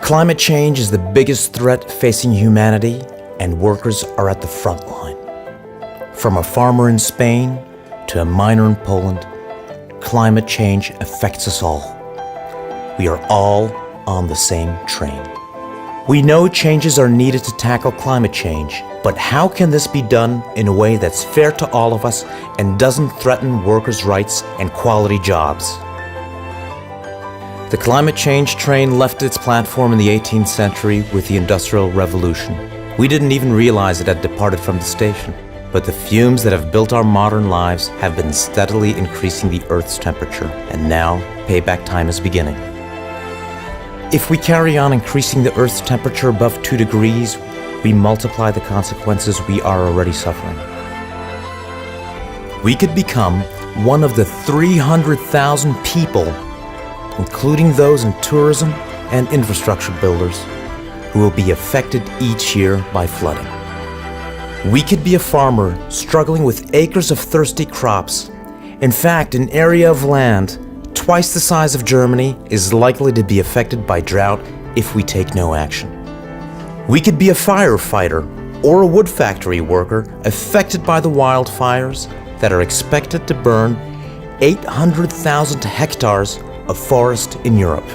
Climate change is the biggest threat facing humanity, and workers are at the front line. From a farmer in Spain to a miner in Poland, climate change affects us all. We are all on the same train. We know changes are needed to tackle climate change, but how can this be done in a way that's fair to all of us and doesn't threaten workers' rights and quality jobs? The climate change train left its platform in the 18th century with the Industrial Revolution. We didn't even realize it had departed from the station, but the fumes that have built our modern lives have been steadily increasing the Earth's temperature, and now payback time is beginning. If we carry on increasing the Earth's temperature above 2 degrees, we multiply the consequences we are already suffering. We could become one of the 300,000 people, including those in tourism and infrastructure builders, who will be affected each year by flooding. We could be a farmer struggling with acres of thirsty crops. In fact, an area of land twice the size of Germany is likely to be affected by drought if we take no action. We could be a firefighter or a wood factory worker affected by the wildfires that are expected to burn 800,000 hectares of forest in Europe.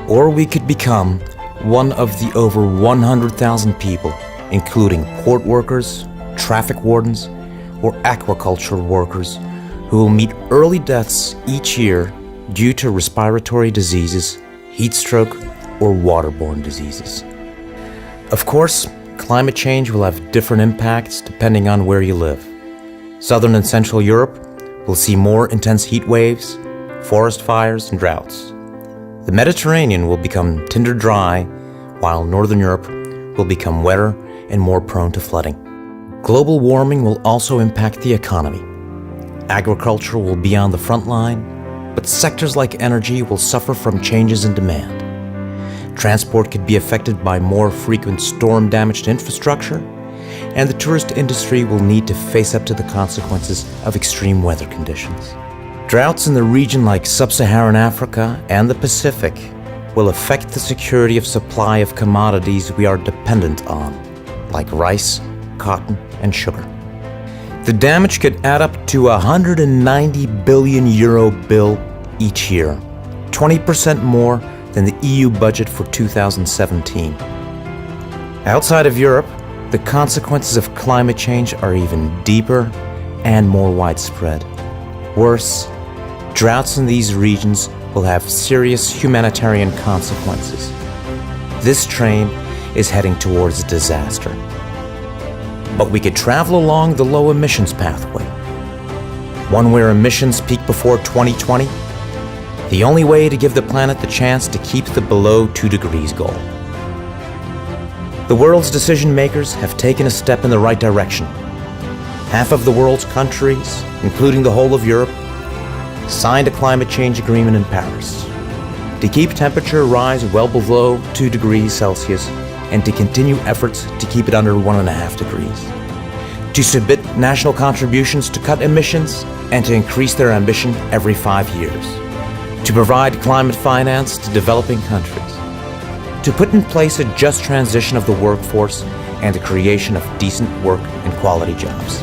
Or we could become one of the over 100,000 people, including port workers, traffic wardens, or aquaculture workers, who will meet early deaths each year due to respiratory diseases, heat stroke, or waterborne diseases. Of course, climate change will have different impacts depending on where you live. Southern and Central Europe will see more intense heat waves, forest fires, and droughts. The Mediterranean will become tinder dry, while Northern Europe will become wetter and more prone to flooding. Global warming will also impact the economy. Agriculture will be on the front line, but sectors like energy will suffer from changes in demand. Transport could be affected by more frequent storm-damaged infrastructure, and the tourist industry will need to face up to the consequences of extreme weather conditions. Droughts in the region like sub-Saharan Africa and the Pacific will affect the security of supply of commodities we are dependent on, like rice, cotton, and sugar. The damage could add up to a €190 billion bill each year, 20% more than the EU budget for 2017. Outside of Europe, the consequences of climate change are even deeper and more widespread. Worse, droughts in these regions will have serious humanitarian consequences. This train is heading towards disaster. But we could travel along the low emissions pathway, one where emissions peak before 2020, the only way to give the planet the chance to keep the below 2 degrees goal. The world's decision makers have taken a step in the right direction. Half of the world's countries, including the whole of Europe, signed a climate change agreement in Paris to keep temperature rise well below 2 degrees Celsius and to continue efforts to keep it under 1.5 degrees, to submit national contributions to cut emissions and to increase their ambition every 5 years, to provide climate finance to developing countries, to put in place a just transition of the workforce and the creation of decent work and quality jobs.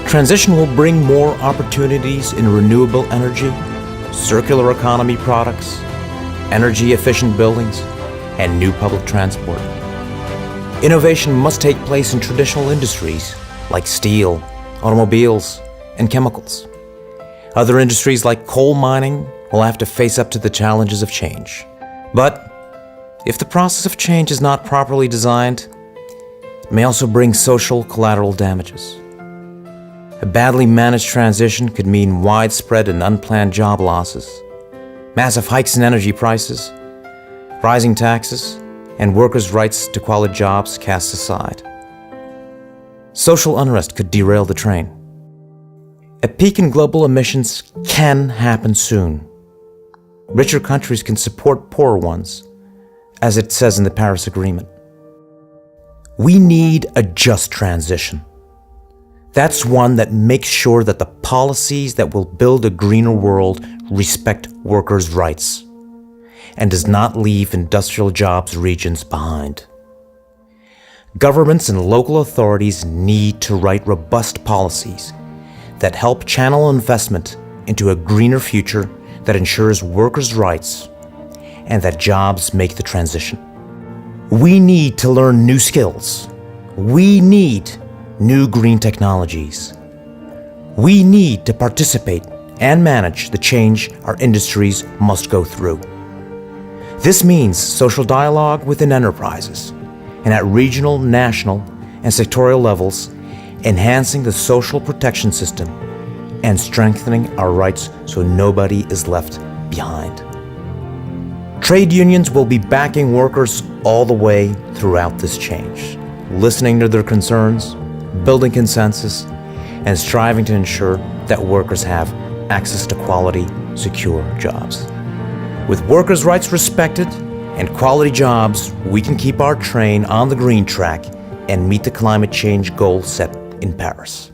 Transition will bring more opportunities in renewable energy, circular economy products, energy-efficient buildings, and new public transport. Innovation must take place in traditional industries like steel, automobiles, and chemicals. Other industries like coal mining will have to face up to the challenges of change. But if the process of change is not properly designed, it may also bring social collateral damages. A badly managed transition could mean widespread and unplanned job losses, massive hikes in energy prices, rising taxes, and workers' rights to quality jobs cast aside. Social unrest could derail the train. A peak in global emissions can happen soon. Richer countries can support poorer ones, as it says in the Paris Agreement. We need a just transition. That's one that makes sure that the policies that will build a greener world respect workers' rights. and does not leave industrial jobs regions behind. Governments and local authorities need to write robust policies that help channel investment into a greener future that ensures workers' rights and that jobs make the transition. We need to learn new skills. We need new green technologies. We need to participate and manage the change our industries must go through. This means social dialogue within enterprises and at regional, national, and sectorial levels, enhancing the social protection system and strengthening our rights so nobody is left behind. Trade unions will be backing workers all the way throughout this change, listening to their concerns, building consensus, and striving to ensure that workers have access to quality, secure jobs. With workers' rights respected and quality jobs, we can keep our train on the green track and meet the climate change goal set in Paris.